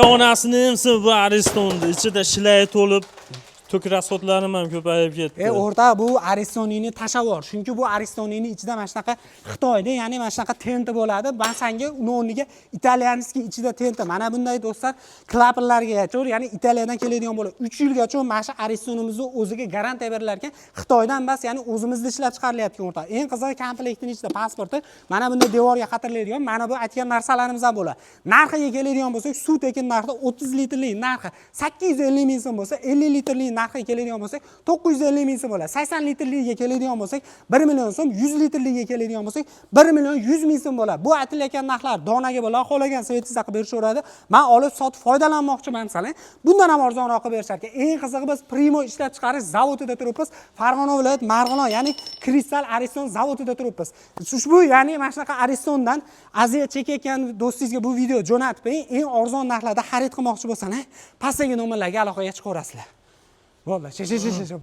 Onasini ham bu Aristonda ichida shilay to'lib to'k rasxodlarim ham ko'payib ketdi. O'rta bu Aristonini tashavvur. Chunki bu Aristonini ichida mana shunaqa Xitoyda, ya'ni mana shunaqa tenti bo'ladi. Men senga uni o'rniga italyanskiy ichida tenti. Mana bunday do'stlar, klapanlarga aytib, ya'ni Italiyadan keladigan bo'ladi. 3 yilgacha mana shu Aristonimizni o'ziga garantiya berilar ekan. Xitoydan emas, ya'ni o'zimizda ishlab chiqarilyapti o'rta. Eng qizig'i komplektining ichida pasporti, mana bunday devorga qatirlaydigan, mana bu aytgan narsalarimiz ham bo'ladi. Narxiga keladigan bo'lsak, suv tekin narxi 30 litrlik narxi 850 ming so'm bo'lsa, 50 litrlik narxiga keladigan bo'lsak 950 ming so'm bo'ladi. 80 litrligiga keladigan bo'lsak 1 million so'm, 100 litrligiga keladigan bo'lsak 1 million 100 ming so'm bo'ladi. Bu aytilayotgan narxlar donaga bo'ladi, xohlagan svetingizni qilib berishaveradi. Men olib sotib foydalanmoqchiman masalan. Bundan ham arzonroq qilib berishar ekan. Eng qizig'i biz Primo ishlab chiqarish zavodida turibmiz. Farg'ona viloyat Marg'ilon, ya'ni Kristal Ariston zavodida turibmiz. Ushbu ya'ni mana shunaqa Aristondan aziyat chekayotgan do'stingizga bu video jo'natib qo'ying. Eng arzon narxlarda xarid qilmoqchi bo'lsangiz, pastdagi nomerlarga aloqaga chiqaverasizlar. Bo'ldi,